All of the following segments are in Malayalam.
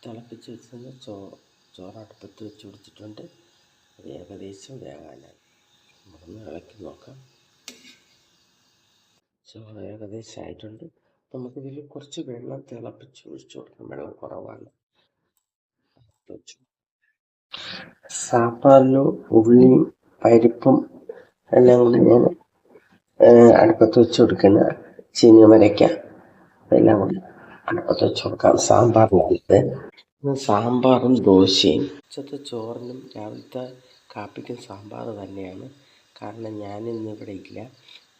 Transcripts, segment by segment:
തിളപ്പിച്ച് വെച്ചിരുന്ന ചോറ് അടുപ്പത്ത് വെച്ച് കൊടുത്തിട്ടുണ്ട്. അത് ഏകദേശം വേകാനായി. നമുക്കൊന്ന് ഇളക്കി നോക്കാം. ചോറ് ഏകദേശം ആയിട്ടുണ്ട്. നമുക്കിതിൽ കുറച്ച് വെള്ളം തിളപ്പിച്ച് ഒഴിച്ചു കൊടുക്കാം. വെള്ളം കുറവാണ്. സാമ്പാറിലും ഉള്ളിയും പരിപ്പും എല്ലാം കൂടി ഞാൻ അടുപ്പത്ത് വെച്ച് കൊടുക്കുന്ന ചീനിമരയ്ക്ക എല്ലാം കൂടി അടുപ്പത്ത് വെച്ച് കൊടുക്കാം. സാമ്പാറിനകത്ത് സാമ്പാറും ദോശയും ഉച്ചത്തെ ചോറിനും രാവിലത്തെ കാപ്പിക്കും സാമ്പാർ തന്നെയാണ്. കാരണം ഞാനിന്നിവിടെ ഇല്ല.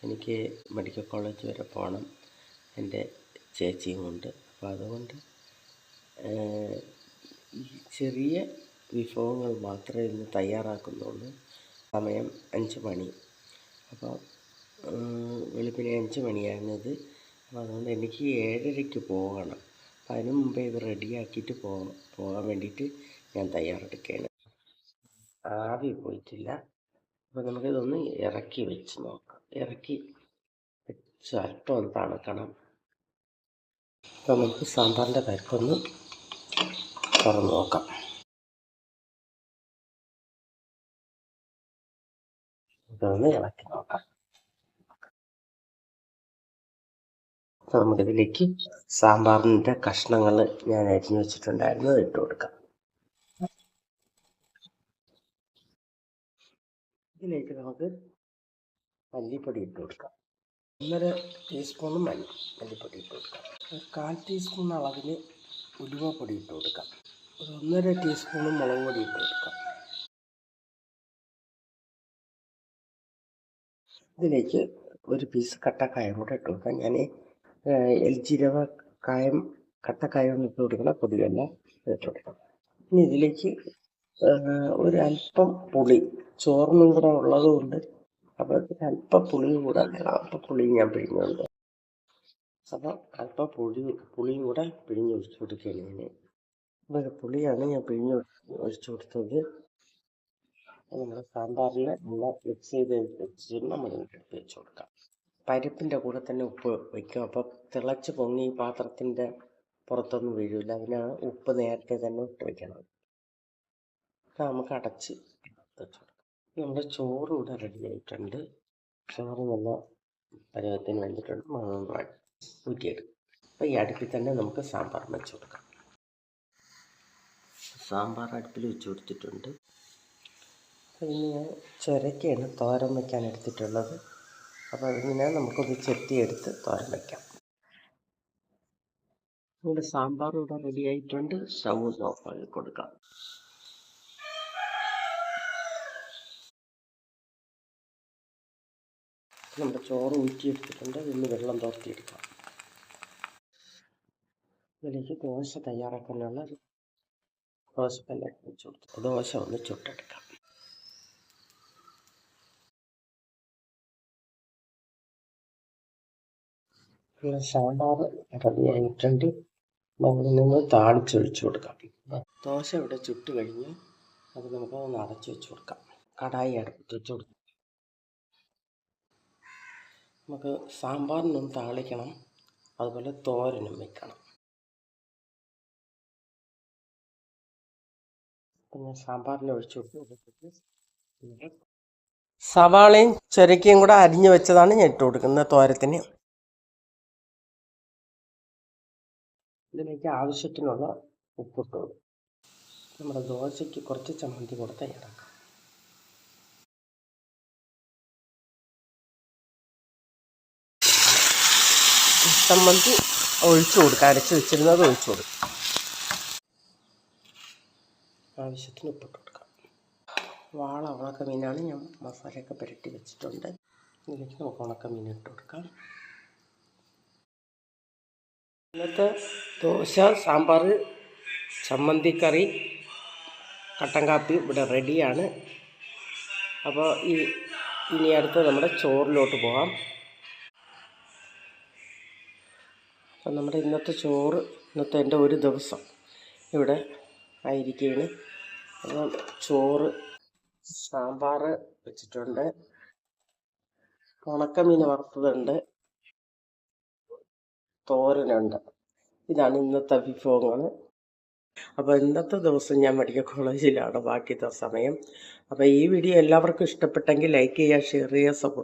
എനിക്ക് മെഡിക്കൽ കോളേജ് വരെ പോകണം, എൻ്റെ ചേച്ചിയും കൊണ്ട്. അപ്പോൾ അതുകൊണ്ട് ഈ ചെറിയ വിഭവങ്ങൾ മാത്രമേ ഇന്ന് തയ്യാറാക്കുന്നുള്ളൂ. സമയം 5 മണി. അപ്പോൾ വെളുപ്പിനെ 5 മണിയാണിത്. അപ്പോൾ അതുകൊണ്ട് എനിക്ക് 7:30 പോകണം. അപ്പം അതിന് മുമ്പേ ഇത് റെഡിയാക്കിയിട്ട് പോകാൻ വേണ്ടിയിട്ട് ഞാൻ തയ്യാറെടുക്കുകയാണ്. ആവി പോയിട്ടില്ല. അപ്പോൾ നമുക്കിതൊന്ന് ഇറക്കി വെച്ച് നോക്കാം. ഇറക്കി വെച്ച് അല്പം ഒന്ന് തണുക്കണം. അപ്പോൾ നമുക്ക് സാമ്പാറിൻ്റെ പരിപ്പൊന്ന് തുറന്ന് നോക്കാം. ഇതൊന്ന് ഇളക്കി നോക്കാം. അപ്പോൾ നമുക്കിതിലേക്ക് സാമ്പാറിൻ്റെ കഷ്ണങ്ങൾ ഞാൻ അരിഞ്ഞു വെച്ചിട്ടുണ്ടായിരുന്നു, അത് ഇട്ട് കൊടുക്കാം. ഇതിലേക്ക് നമുക്ക് മല്ലിപ്പൊടി ഇട്ട് കൊടുക്കാം. 1.5 ടീസ്പൂൺ മല്ലിപ്പൊടി ഇട്ട് കൊടുക്കാം. 1/4 ടീസ്പൂൺ അളവിന് ഉലുവപ്പൊടി ഇട്ട് കൊടുക്കാം. 1.5 ടീസ്പൂൺ മുളക് പൊടി ഇട്ട് കൊടുക്കാം. ഇതിലേക്ക് ഒരു പീസ് കട്ടക്കായം കൂടെ ഇട്ട് കൊടുക്കാം. ഞാൻ എൽജീരക കായം, കട്ടക്കായം ഇട്ട് കൊടുക്കണം, പൊടിയല്ല, ഇട്ട് കൊടുക്കാം. ഇനി ഇതിലേക്ക് ഒരല്പം പുളി, ചോറിനും കൂടെ ഉള്ളത് കൊണ്ട് അപ്പോൾ അല്പം പുളിയും കൂടെ, അല്പം പുളിയും ഞാൻ പിഴിഞ്ഞുണ്ട്. അപ്പോൾ അല്പം പുളിയും കൂടെ പിഴിഞ്ഞൊഴിച്ച് കൊടുക്കുകയാണ് ഞാൻ. അപ്പോൾ പുളിയാണ് ഞാൻ ഒഴിച്ചു കൊടുത്തത്. നമ്മുടെ സാമ്പാറിൽ നല്ല മിക്സ് ചെയ്ത് വെച്ചിട്ട് നമ്മൾ എടുത്ത് വെച്ച് കൊടുക്കാം. പരിപ്പിൻ്റെ കൂടെ തന്നെ ഉപ്പ് വയ്ക്കും. അപ്പോൾ തിളച്ച് പൊങ്ങി പാത്രത്തിൻ്റെ പുറത്തൊന്നും വീഴില്ല. അതിനാണ് ഉപ്പ് നേരത്തെ തന്നെ ഇട്ട് വയ്ക്കണം. നമുക്ക് അടച്ച് വെച്ച് കൊടുക്കാം. നമ്മുടെ ചോറ് ഇവിടെ റെഡി ആയിട്ടുണ്ട്. ചോറ് നല്ല പരുവത്തിന് വെന്തിട്ടുണ്ട്. ഊറ്റിയെടുക്കും. അപ്പോൾ ഈ അടുപ്പിൽ തന്നെ നമുക്ക് സാമ്പാർ വെച്ച് കൊടുക്കാം. സാമ്പാർ അടുപ്പിൽ വെച്ച് കൊടുത്തിട്ടുണ്ട്. ഇനി ഞാൻ ചുരക്കയാണ് തോരൻ വയ്ക്കാൻ എടുത്തിട്ടുള്ളത്. അപ്പോൾ അതിങ്ങനെ നമുക്കൊന്ന് ചെത്തിയെടുത്ത് തോരൻ വയ്ക്കാം. നമ്മുടെ സാമ്പാർ ഇവിടെ റെഡി ആയിട്ടുണ്ട്. സ്റ്റൗ ഓഫാക്കി കൊടുക്കാം. നമ്മുടെ ചോറ് ഊറ്റിയെടുത്തിട്ടുണ്ട്. ഇന്ന് വെള്ളം തോർത്തിയെടുക്കാം. ഇതിലേക്ക് ദോശ തയ്യാറാക്കാനുള്ള ദോശക്കല്ല് വെച്ച് കൊടുത്തു. ദോശ ഒന്ന് ചുട്ടെടുക്കാം. സാമ്പാർ റെഡി ആയിട്ടുണ്ട്. നമ്മൾ നിന്ന് താളിച്ചൊഴിച്ച് കൊടുക്കാം. ദോശ ഇവിടെ ചുട്ട് കഴിഞ്ഞ് അത് നമുക്ക് ഒന്ന് അടച്ചു വെച്ച് കൊടുക്കാം. കടായി അടുപ്പത്ത് വെച്ച് കൊടുക്കാം. നമുക്ക് സാമ്പാറിനൊന്ന് താളിക്കണം, അതുപോലെ തോരനും വെക്കണം. പിന്നെ സാമ്പാറിന് ഒഴിച്ചു കൊടുത്ത് സവാളയും ചുരക്കയും കൂടെ അരിഞ്ഞു വെച്ചതാണ് ഞാൻ ഇട്ട് കൊടുക്കുന്നത് തോരത്തിന്. ഇതിലേക്ക് ആവശ്യത്തിനുള്ള ഉപ്പിട്ട് കൊടുക്കും. നമ്മുടെ ദോശയ്ക്ക് കുറച്ച് ചമ്മന്തി കൂടെ തയ്യാറാക്കാം. ചമ്മന്തി ഒഴിച്ചു കൊടുക്കുക. അരച്ച് വെച്ചിരുന്നത് ഒഴിച്ചു കൊടുക്കുക. ആവശ്യത്തിന് ഉപ്പിട്ട് കൊടുക്കാം. വാള ഉണക്കമീനാണ്. ഞാൻ മസാലയൊക്കെ പുരട്ടി വെച്ചിട്ടുണ്ട്. ഇതിലേക്ക് നമുക്ക് ഉണക്കമീൻ ഇട്ട് കൊടുക്കാം. ഇന്നത്തെ ദോശ, സാമ്പാർ, ചമ്മന്തിക്കറി, കട്ടൻ കാപ്പി ഇവിടെ റെഡിയാണ്. അപ്പോൾ ഇനി അടുത്ത് നമ്മുടെ ചോറിലോട്ട് പോകാം. അപ്പം നമ്മുടെ ഇന്നത്തെ എൻ്റെ ഒരു ദിവസം ഇവിടെ ആയിരിക്കുകയാണ്. അപ്പം ചോറ്, സാമ്പാർ വെച്ചിട്ടുണ്ട്, ഉണക്കമീൻ വറുത്തതുണ്ട്, തോരനുണ്ട്. ഇതാണ് ഇന്നത്തെ വിഭവങ്ങൾ. അപ്പോൾ ഇന്നത്തെ ദിവസം ഞാൻ മെഡിക്കൽ കോളേജിലാണ് ബാക്കിത്തെ സമയം. അപ്പോൾ ഈ വീഡിയോ എല്ലാവർക്കും ഇഷ്ടപ്പെട്ടെങ്കിൽ ലൈക്ക് ചെയ്യുക, ഷെയർ ചെയ്യുക, സപ്പോർട്ട്